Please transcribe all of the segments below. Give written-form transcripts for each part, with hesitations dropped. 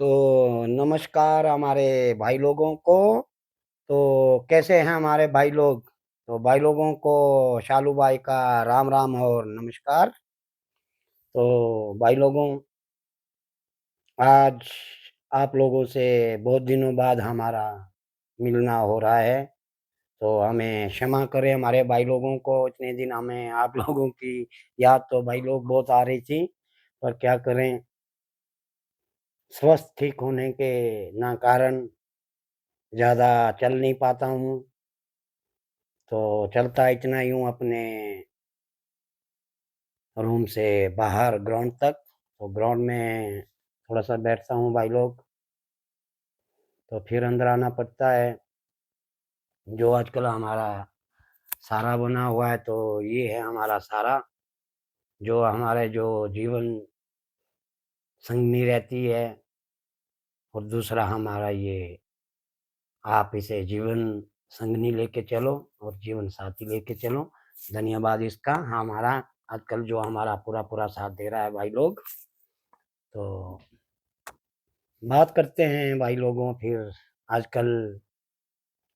तो नमस्कार हमारे भाई लोगों को। तो कैसे हैं हमारे भाई लोग? तो भाई लोगों को शालू भाई का राम राम और नमस्कार। तो भाई लोगों, आज आप लोगों से बहुत दिनों बाद हमारा मिलना हो रहा है। तो हमें क्षमा करें हमारे भाई लोगों को, इतने दिन हमें आप लोगों की याद तो भाई लोग बहुत आ रही थी, पर क्या करें, स्वस्थ ठीक होने के ना कारण ज़्यादा चल नहीं पाता हूँ। तो चलता इतना ही हूँ अपने रूम से बाहर ग्राउंड तक। तो ग्राउंड में थोड़ा सा बैठता हूँ भाई लोग, तो फिर अंदर आना पड़ता है। जो आजकल हमारा सारा बना हुआ है, तो ये है हमारा सारा, जो हमारे जो जीवन संगनी रहती है। और दूसरा हमारा ये, आप इसे जीवन संगनी लेके चलो और जीवन साथी लेके चलो। धन्यवाद इसका, हमारा आजकल जो हमारा पूरा पूरा साथ दे रहा है भाई लोग। तो बात करते हैं भाई लोगों फिर। आजकल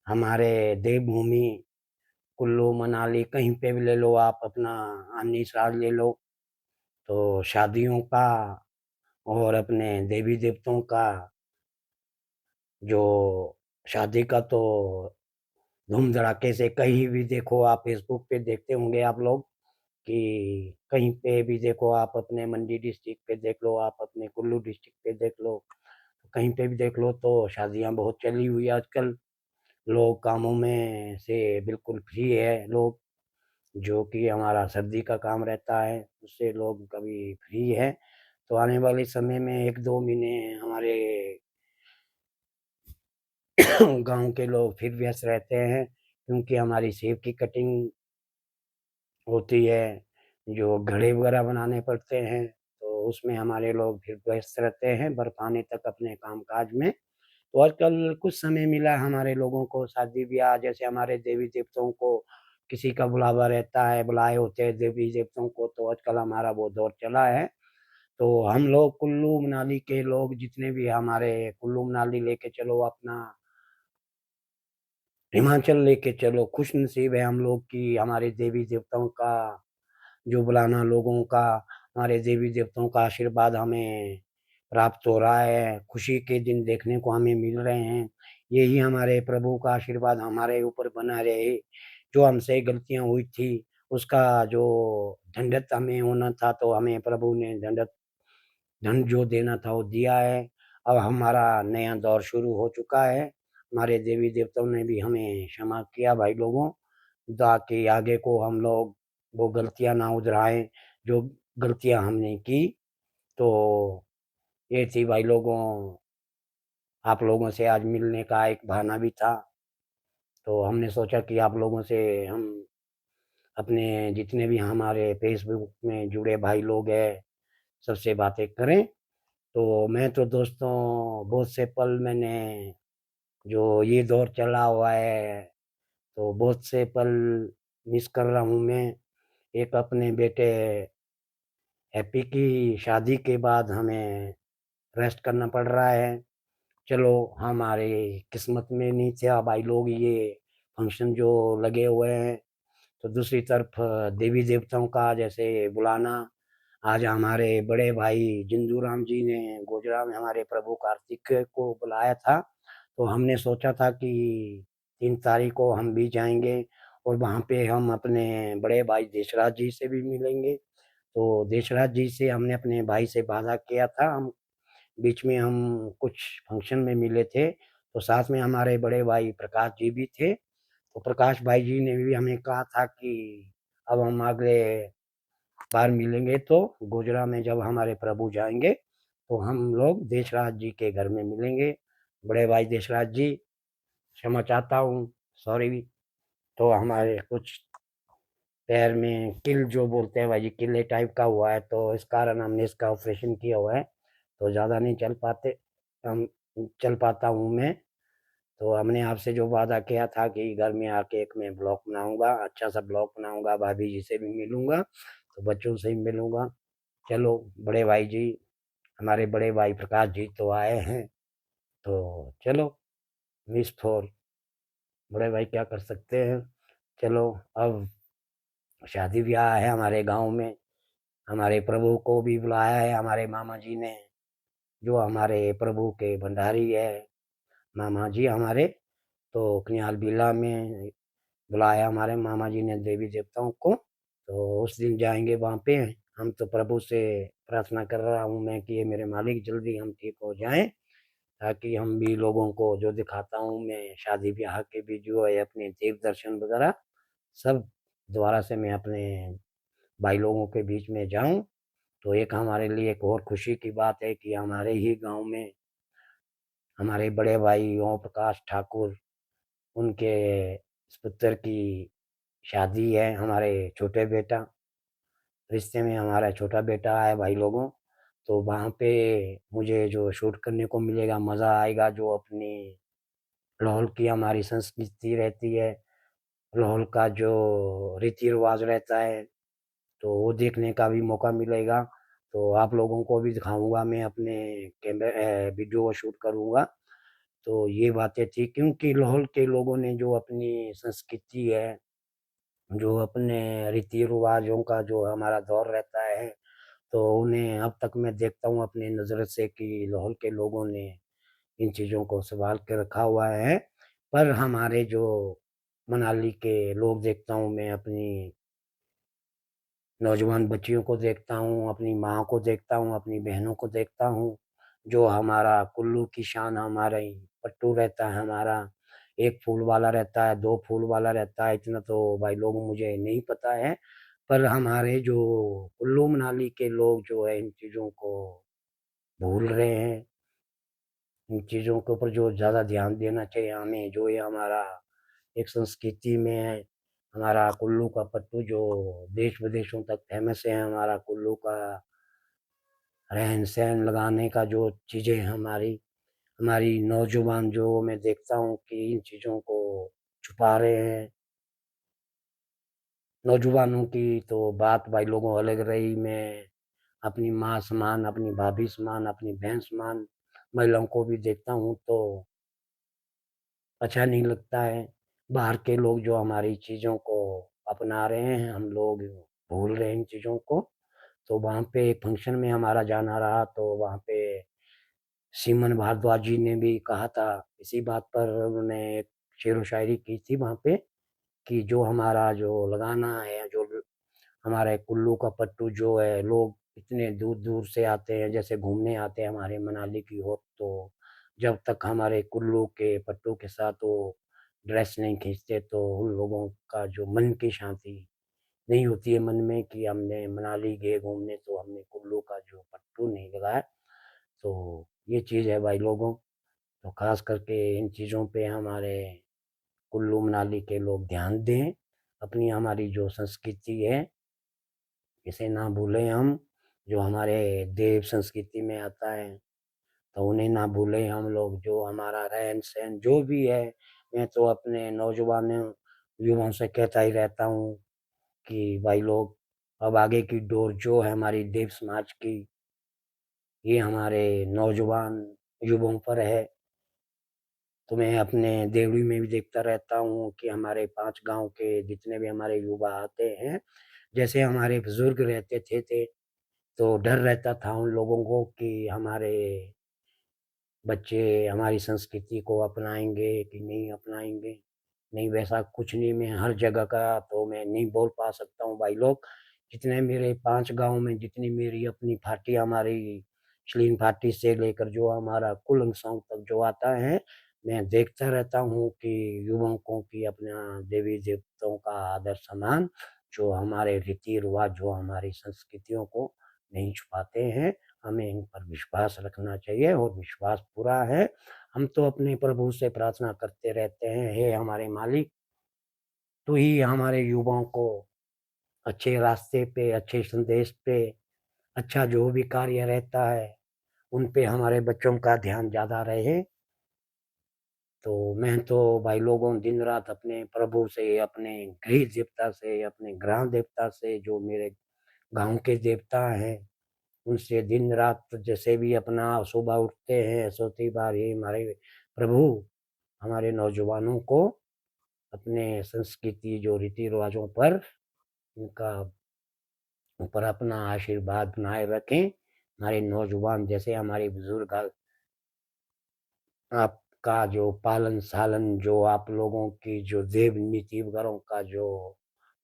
हमारे देवभूमि कुल्लू मनाली कहीं पे भी ले लो, आप अपना निसर्ग ले लो, तो शादियों का और अपने देवी देवताओं का जो शादी का तो धूम धड़ाके से, कहीं भी देखो आप फेसबुक पे देखते होंगे आप लोग कि कहीं पे भी देखो, आप अपने मंडी डिस्ट्रिक्ट पे देख लो, आप अपने कुल्लू डिस्ट्रिक्ट पे देख लो, कहीं पे भी देख लो, तो शादियां बहुत चली हुई है आजकल। लोग कामों में से बिल्कुल फ्री है लोग, जो कि हमारा सर्दी का काम रहता है उससे लोग कभी फ्री है। तो आने वाले समय में 1-2 महीने हमारे गांव के लोग फिर व्यस्त रहते हैं, क्योंकि हमारी सेब की कटिंग होती है, जो घड़े वगैरह बनाने पड़ते हैं, तो उसमें हमारे लोग फिर व्यस्त रहते हैं बर्फ आने तक अपने कामकाज में। तो आजकल कुछ समय मिला हमारे लोगों को शादी ब्याह, जैसे हमारे देवी देवताओं को किसी का बुलावा रहता है, बुलाए होते हैं देवी देवताओं को, तो आजकल हमारा वो दौर चला है। तो हम लोग कुल्लू मनाली के लोग जितने भी हमारे, कुल्लू मनाली लेके चलो, अपना हिमाचल लेके चलो, खुश नसीब है हम लोग की हमारे देवी देवताओं का जो बुलाना, लोगों का, हमारे देवी देवताओं का आशीर्वाद हमें प्राप्त हो रहा है, खुशी के दिन देखने को हमें मिल रहे हैं। यही हमारे प्रभु का आशीर्वाद हमारे ऊपर बना रहे। जो हमसे गलतियां हुई थी उसका जो दंडत हमें होना था, तो हमें प्रभु ने दंड जो देना था वो दिया है। अब हमारा नया दौर शुरू हो चुका है। हमारे देवी देवताओं ने भी हमें क्षमा किया भाई लोगों, ताकि आगे को हम लोग वो गलतियां ना उधराएं जो गलतियां हमने की। तो ये थी भाई लोगों, आप लोगों से आज मिलने का एक बहाना भी था। तो हमने सोचा कि आप लोगों से हम अपने जितने भी हमारे फेसबुक में जुड़े भाई लोग हैं, सबसे बातें करें। तो मैं तो दोस्तों, बहुत से पल मैंने, जो ये दौर चला हुआ है, तो बहुत से पल मिस कर रहा हूँ मैं। एक अपने बेटे हैप्पी की शादी के बाद हमें रेस्ट करना पड़ रहा है। चलो, हमारे किस्मत में नहीं थे भाई लोग ये फंक्शन जो लगे हुए हैं। तो दूसरी तरफ देवी देवताओं का जैसे बुलाना, आज हमारे बड़े भाई जिंदू राम जी ने गोजरा में हमारे प्रभु कार्तिक को बुलाया था। तो हमने सोचा था कि 3 तारीख को हम भी जाएंगे और वहाँ पे हम अपने बड़े भाई देशराज जी से भी मिलेंगे। तो देशराज जी से हमने अपने भाई से वादा किया था, हम बीच में हम कुछ फंक्शन में मिले थे, तो साथ में हमारे बड़े भाई प्रकाश जी भी थे। तो प्रकाश भाई जी ने भी हमें कहा था कि अब हम अगले बार मिलेंगे तो गोजरा में जब हमारे प्रभु जाएंगे, तो हम लोग देशराज जी के घर में मिलेंगे। बड़े भाई देशराज जी, क्षमा चाहता हूँ, सॉरी। तो हमारे कुछ पैर में किल जो बोलते हैं भाई, किले टाइप का हुआ है, तो इस कारण हमने इसका ऑपरेशन किया हुआ है। तो ज़्यादा नहीं चल पाते, हम चल पाता हूँ मैं। तो हमने आपसे जो वादा किया था कि घर में आके एक मैं ब्लॉग बनाऊंगा, अच्छा सा ब्लॉग बनाऊंगा, भाभी जी से भी मिलूंगा, तो बच्चों से भी मिलूंगा। चलो बड़े भाई जी, हमारे बड़े भाई प्रकाश जी तो आए हैं, तो चलो मिस फॉर बड़े भाई क्या कर सकते हैं। चलो अब शादी-ब्याह है हमारे गाँव में, हमारे प्रभु को भी बुलाया है हमारे मामा जी ने, जो हमारे प्रभु के भंडारी है, मामा जी हमारे, तो कन्याल बिला में बुलाया हमारे मामा जी ने देवी-देवताओं को, तो उस दिन जाएँगे वहाँ पे। हम तो प्रभु से प्रार्थना कर रहा हूँ मैं कि ये मेरे मालिक जल्दी हम ठीक हो जाएँ, ताकि हम भी लोगों को जो दिखाता हूँ मैं शादी-ब्याह के वीडियो या अपने तीर्थ दर्शन वगैरह, सब दोबारा से मैं अपने भाई लोगों के बीच में जाऊँ। तो एक हमारे लिए एक और खुशी की बात है कि हमारे ही गाँव में हमारे बड़े भाई ओम प्रकाश ठाकुर, उनके पुत्र की शादी है, हमारे छोटे बेटा रिश्ते में हमारा छोटा बेटा है भाई लोगों, तो वहाँ पे मुझे जो शूट करने को मिलेगा, मज़ा आएगा, जो अपनी लाहौल की हमारी संस्कृति रहती है, लाहौल का जो रीति-रिवाज़ रहता है, तो वो देखने का भी मौका मिलेगा। तो आप लोगों को भी दिखाऊँगा मैं अपने वीडियो शूट करूँगा। तो ये बातें थी क्योंकि लाहौल के लोगों ने जो अपनी संस्कृति है, जो अपने रीति-रिवाज़ों का जो हमारा दौर रहता है, तो उन्हें अब तक मैं देखता हूँ अपनी नज़र से कि लाहौल के लोगों ने इन चीज़ों को सँभाल के रखा हुआ है। पर हमारे जो मनाली के लोग देखता हूँ मैं अपनी नौजवान बच्चियों को देखता हूँ, अपनी माँ को देखता हूँ, अपनी बहनों को देखता हूँ, जो हमारा कुल्लू की शान हमारी पट्टू रहता है हमारा, 1 फूल वाला रहता है, 2 फूल वाला रहता है, इतना तो भाई लोग मुझे नहीं पता है। पर हमारे जो कुल्लू मनाली के लोग जो है इन चीज़ों को भूल रहे हैं, इन चीज़ों के ऊपर जो ज़्यादा ध्यान देना चाहिए हमें, जो ये हमारा एक संस्कृति में है, हमारा कुल्लू का पट्टू जो देश-विदेशों तक फ़ेमस है, हमारा कुल्लू का रहन-सहन लगाने का जो चीज़ें हैं हमारी नौजवान जो मैं देखता हूँ कि इन चीज़ों को छुपा रहे हैं। नौजवानों की तो बात भाई लोगों अलग रही, मैं अपनी माँ समान, अपनी भाभी समान, अपनी बहन समान महिलाओं को भी देखता हूँ तो अच्छा नहीं लगता है। बाहर के लोग जो हमारी चीज़ों को अपना रहे हैं, हम लोग भूल रहे हैं इन चीज़ों को। तो वहाँ पे एक फंक्शन में हमारा जाना रहा, तो वहाँ पे सीमन भारद्वाज जी ने भी कहा था, इसी बात पर उन्होंने एक शेरो-शायरी की थी वहाँ पे कि जो हमारा जो लगाना है, जो हमारे कुल्लू का पट्टू जो है, लोग इतने दूर-दूर से आते हैं, जैसे घूमने आते हैं हमारे मनाली की ओर, तो जब तक हमारे कुल्लू के पट्टू के साथ वो ड्रेस नहीं खींचते, तो उन लोगों का जो मन की शांति नहीं होती है मन में कि हमने मनाली गए घूमने, तो हमने कुल्लू का जो पट्टू नहीं लगाया। तो ये चीज़ है भाई लोगों, तो ख़ास करके इन चीज़ों पे हमारे कुल्लू मनाली के लोग ध्यान दें। अपनी हमारी जो संस्कृति है इसे ना भूलें हम, जो हमारे देव संस्कृति में आता है, तो उन्हें ना भूलें हम लोग, जो हमारा रहन-सहन जो भी है, मैं तो अपने नौजवानों युवाओं से कहता ही रहता हूँ कि भाई लोग, अब आगे की डोर जो है हमारी देव समाज की, ये हमारे नौजवान युवाओं पर है। तो मैं अपने देवड़ी में भी देखता रहता हूँ कि हमारे 5 गाँव के जितने भी हमारे युवा आते हैं, जैसे हमारे बुज़ुर्ग रहते थे, तो डर रहता था उन लोगों को कि हमारे बच्चे हमारी संस्कृति को अपनाएँगे कि नहीं अपनाएँगे। नहीं वैसा कुछ नहीं, मैं हर जगह का तो मैं नहीं बोल पा सकता हूँ भाई लोग। जितने मेरे 5 गाँव में जितनी मेरी अपनी पार्टी हमारी छलीन पार्टी से लेकर जो हमारा कुलंग तक जो आता है, मैं देखता रहता हूँ कि युवाओं को कि अपना देवी-देवताओं का आदर-सम्मान, जो हमारे रीति-रिवाज, जो हमारी संस्कृतियों को नहीं छुपाते हैं, हमें इन पर विश्वास रखना चाहिए और विश्वास पूरा है। हम तो अपने प्रभु से प्रार्थना करते रहते हैं, हे हमारे मालिक, तू ही हमारे युवाओं को अच्छे रास्ते पे, अच्छे संदेश पे, अच्छा जो भी कार्य रहता है, उन पे हमारे बच्चों का ध्यान ज़्यादा रहे। तो मैं तो भाई लोगों दिन-रात अपने प्रभु से, अपने गृह देवता से, अपने ग्राम देवता से, जो मेरे गाँव के देवता हैं, उनसे दिन-रात जैसे भी अपना सुबह उठते हैं, सोते ही बार यही हमारे प्रभु हमारे नौजवानों को अपने संस्कृति जो रीति-रिवाज़ों पर उनका ऊपर अपना आशीर्वाद बनाए रखें। हमारे नौजवान जैसे हमारे बुज़ुर्ग आपका जो पालन-सालन जो आप लोगों की जो देव नीति वगैरह का जो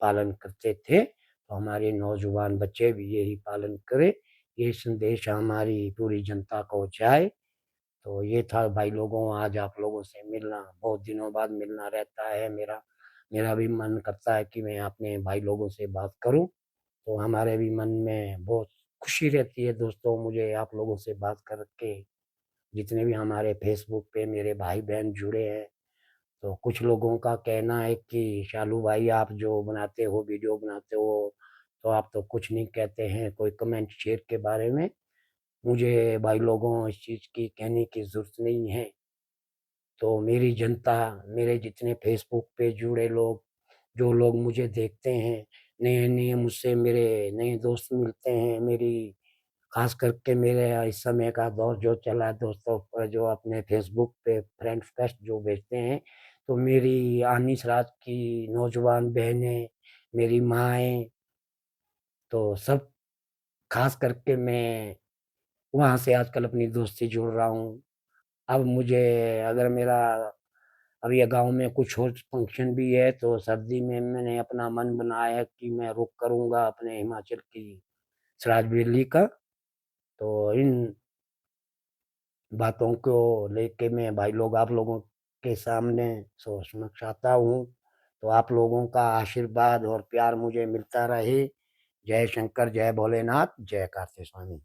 पालन करते थे, तो हमारे नौजवान बच्चे भी यही पालन करें। ये संदेश हमारी पूरी जनता को जाए। तो ये था भाई लोगों आज आप लोगों से मिलना, बहुत दिनों बाद मिलना रहता है मेरा। मेरा भी मन करता है कि मैं अपने भाई लोगों से बात करूँ, तो हमारे भी मन में बहुत खुशी रहती है दोस्तों मुझे आप लोगों से बात करके। जितने भी हमारे फ़ेसबुक पे मेरे भाई-बहन जुड़े हैं, तो कुछ लोगों का कहना है कि शालू भाई आप जो बनाते हो, वीडियो बनाते हो, तो आप तो कुछ नहीं कहते हैं, कोई कमेंट शेयर के बारे में। मुझे भाई लोगों इस चीज़ की कहने की ज़रूरत नहीं है। तो मेरी जनता, मेरे जितने फ़ेसबुक पे जुड़े लोग, जो लोग मुझे देखते हैं, नए-नए मुझसे मेरे नए दोस्त मिलते हैं, मेरी ख़ास करके मेरे इस समय का दौर जो चला है दोस्तों पर जो अपने फ़ेसबुक पे फ्रेंड रिक्वेस्ट जो भेजते हैं, तो मेरी आनी-सराज की नौजवान बहनें, मेरी माँएँ, तो सब ख़ास करके मैं वहाँ से आजकल अपनी दोस्ती जोड़ रहा हूँ। अब मुझे अगर मेरा अब ये गाँव में कुछ और फंक्शन भी है, तो सर्दी में मैंने अपना मन बनाया है कि मैं रुख करूँगा अपने हिमाचल की सराज वैली का। तो इन बातों को लेके मैं भाई लोग आप लोगों के सामने समक्ष आता हूँ। तो आप लोगों का आशीर्वाद और प्यार मुझे मिलता रहे। जय शंकर, जय भोलेनाथ, जय कार्तिक स्वामी।